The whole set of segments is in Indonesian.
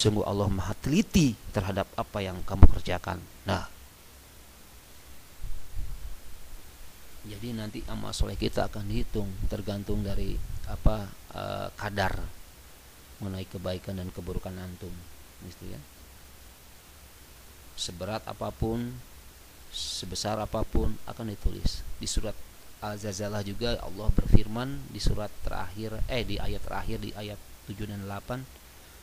Sungguh Allah maha teliti terhadap apa yang kamu kerjakan. Nah, jadi nanti amal soleh kita akan dihitung tergantung dari kadar mengenai kebaikan dan keburukan antum, gitu ya. Seberat apapun, sebesar apapun akan ditulis. Di surat Al-Zalzalah juga Allah berfirman di surat terakhir di ayat terakhir di ayat 7 dan 8,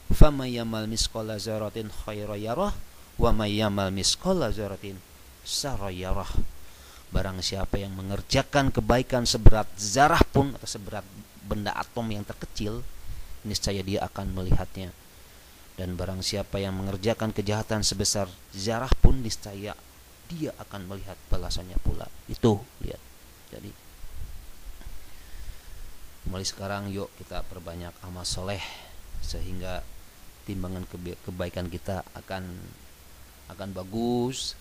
"Faman yamal misqala dzarratin khairan yarah wa may yamal misqala dzarratin syarran yarah." Barang siapa yang mengerjakan kebaikan seberat zarah pun atau seberat benda atom yang terkecil, niscaya dia akan melihatnya. Dan barang siapa yang mengerjakan kejahatan sebesar zarah pun, niscaya dia akan melihat balasannya pula. Itu lihat. Jadi mulai sekarang yuk kita perbanyak amal soleh, sehingga timbangan kebaikan kita akan bagus,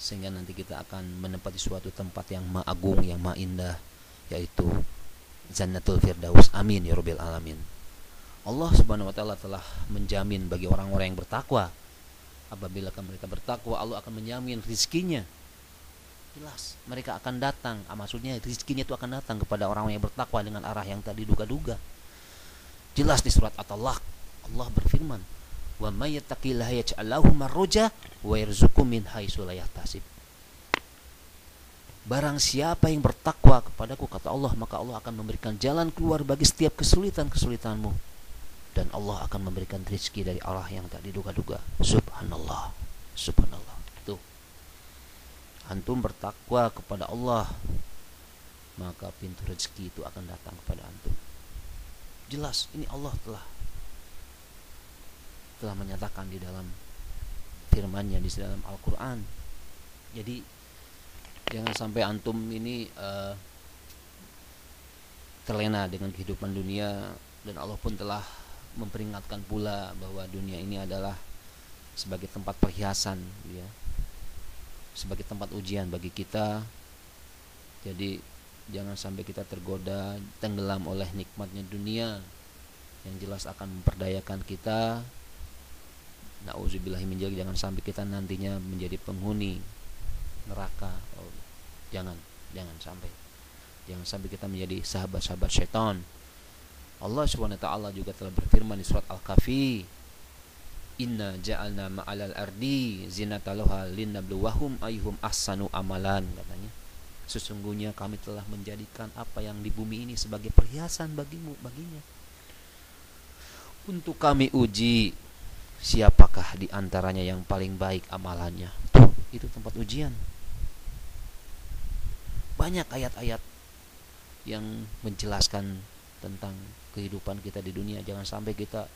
sehingga nanti kita akan menempati suatu tempat yang maha agung, yang maha indah, yaitu Jannatul Firdaus. Amin ya rabbil alamin. Allah Subhanahu wa taala telah menjamin bagi orang-orang yang bertakwa, apabila mereka bertakwa, Allah akan menjamin rizkinya. Jelas mereka akan datang, maksudnya rizkinya itu akan datang kepada orang yang bertakwa dengan arah yang tak diduga-duga. Jelas di surat At-Talaq Allah berfirman, "Wa may yattaqillaha yaj'al lahu makhraja wa yarzuqhu min haitsu la yahtasib." Barang siapa yang bertakwa kepadaku, kata Allah, maka Allah akan memberikan jalan keluar bagi setiap kesulitan-kesulitanmu, dan Allah akan memberikan rezeki dari arah yang tak diduga-duga. Subhanallah, subhanallah. Tuh, antum bertakwa kepada Allah, maka pintu rezeki itu akan datang kepada antum. Jelas ini Allah telah menyatakan di dalam firman-Nya, di dalam Al-Quran. Jadi jangan sampai antum ini terlena dengan kehidupan dunia, dan Allah pun telah memperingatkan pula bahwa dunia ini adalah sebagai tempat perhiasan, ya, sebagai tempat ujian bagi kita. Jadi jangan sampai kita tergoda, tenggelam oleh nikmatnya dunia yang jelas akan memperdayakan kita. Nauzubillahi min dzalik, jangan sampai kita nantinya menjadi penghuni neraka. Jangan sampai kita menjadi sahabat-sahabat syaitan. Allah Subhanahu wa taala juga telah berfirman di surat Al-Kahfi, "Inna ja'alna ma'alal ardi zinataluha linnabluwahum ayyuhum ahsanu amalan," katanya. Sesungguhnya kami telah menjadikan apa yang di bumi ini sebagai perhiasan baginya, untuk kami uji siapakah di antaranya yang paling baik amalannya. Tuh, itu tempat ujian. Banyak ayat-ayat yang menjelaskan tentang kehidupan kita di dunia. Jangan sampai kita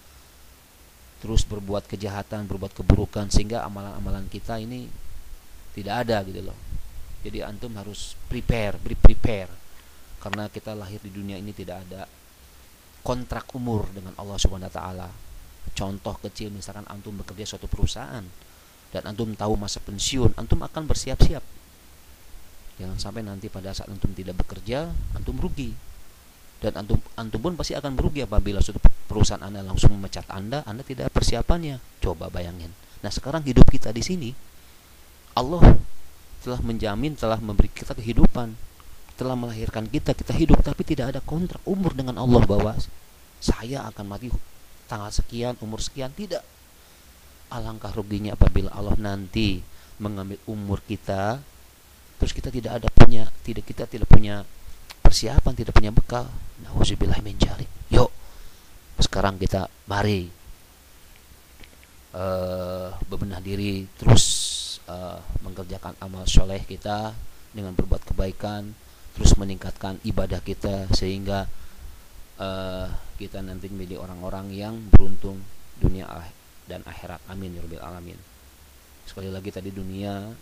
terus berbuat kejahatan, berbuat keburukan, sehingga amalan-amalan kita ini tidak ada, gitu loh. Jadi antum harus prepare, karena kita lahir di dunia ini tidak ada kontrak umur dengan Allah Subhanahu wa taala. Contoh kecil, misalkan antum bekerja suatu perusahaan dan antum tahu masa pensiun, antum akan bersiap-siap. Jangan sampai nanti pada saat antum tidak bekerja, antum rugi. Dan antum pun pasti akan merugi apabila suatu perusahaan Anda langsung memecat Anda tidak persiapannya. Coba bayangin. Nah, sekarang hidup kita di sini, Allah telah menjamin, telah memberi kita kehidupan, telah melahirkan kita hidup, tapi tidak ada kontrak umur dengan Allah bahwa saya akan mati tanggal sekian, umur sekian. Tidak. Alangkah ruginya apabila Allah nanti mengambil umur kita, terus kita tidak punya persiapan, tidak punya bekal. Nauzubillahi min dzalik. Yuk, sekarang kita mari bebenah diri, terus mengerjakan amal soleh kita dengan berbuat kebaikan, terus meningkatkan ibadah kita, sehingga kita nanti menjadi orang-orang yang beruntung dunia dan akhirat. Amin ya rabbil alamin. Sekali lagi, tadi dunia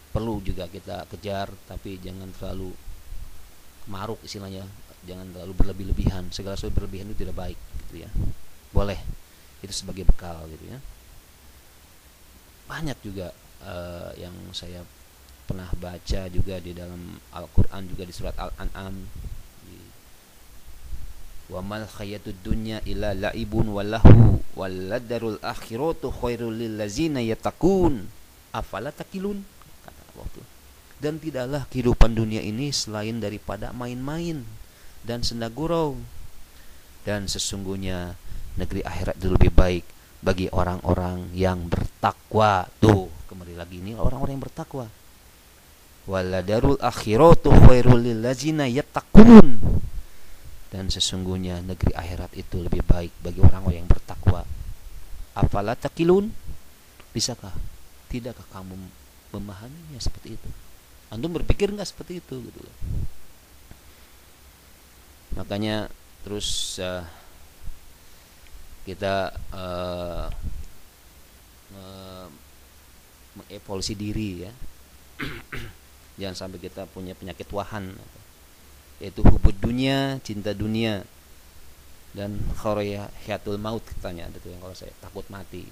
perlu juga kita kejar, tapi jangan terlalu maruk, istilahnya, jangan terlalu berlebih-lebihan. Segala sesuatu berlebihan itu tidak baik, gitu ya. Boleh itu sebagai bekal, gitu ya. Banyak juga yang saya pernah baca juga di dalam Al-Quran, juga di surat Al-An'am, Wa mal hayatud dunya illa la'ibun walahu waladarul akhiratu khairul lil ladzina yattaqun afala takilun, kata Allah tuh. Dan tidaklah kehidupan dunia ini selain daripada main-main dan senda gurau, dan sesungguhnya negeri akhirat itu lebih baik bagi orang-orang yang bertakwa. Tuh, kembali lagi ini orang-orang yang bertakwa. Waladarul akhiratu khairul lil ladzina yattaqun, dan sesungguhnya negeri akhirat itu lebih baik bagi orang-orang yang bertakwa. Afala takilun, bisakah, tidakkah kamu memahaminya seperti itu? Antum berpikir nggak seperti itu gitu loh. Makanya terus kita mengevaluasi diri ya. Jangan sampai kita punya penyakit wahan, yaitu hubud dunia, cinta dunia, dan kharayatul maut, katanya ada tuh yang kalau saya takut mati.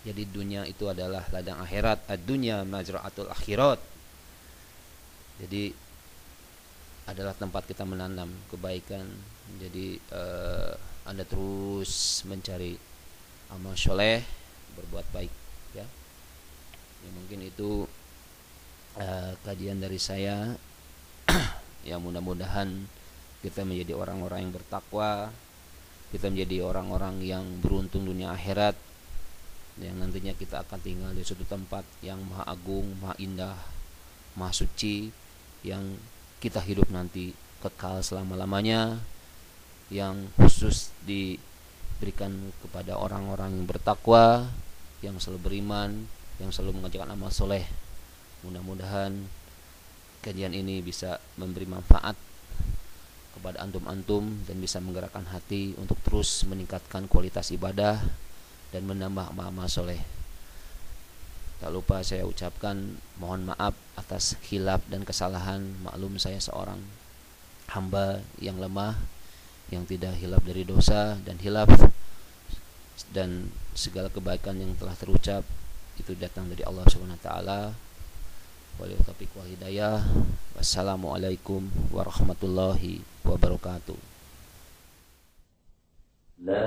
Jadi dunia itu adalah ladang akhirat, ad-dunya mazra'atul akhirat. Jadi adalah tempat kita menanam kebaikan. Jadi Anda terus mencari amal soleh, berbuat baik ya. Ya mungkin itu kajian dari saya. Ya mudah-mudahan kita menjadi orang-orang yang bertakwa, kita menjadi orang-orang yang beruntung dunia akhirat, yang nantinya kita akan tinggal di suatu tempat yang maha agung, maha indah, maha suci, yang kita hidup nanti kekal selama-lamanya, yang khusus diberikan kepada orang-orang yang bertakwa, yang selalu beriman, yang selalu mengerjakan amal soleh. Mudah-mudahan kajian ini bisa memberi manfaat kepada antum-antum dan bisa menggerakkan hati untuk terus meningkatkan kualitas ibadah dan menambah amal soleh. Tak lupa saya ucapkan mohon maaf atas khilaf dan kesalahan. Maklum saya seorang hamba yang lemah, yang tidak hilaf dari dosa dan hilaf, dan segala kebaikan yang telah terucap itu datang dari Allah Subhanahu wa taala. Wal taufiq wal hidayah. Wassalamualaikum warahmatullahi wabarakatuh. La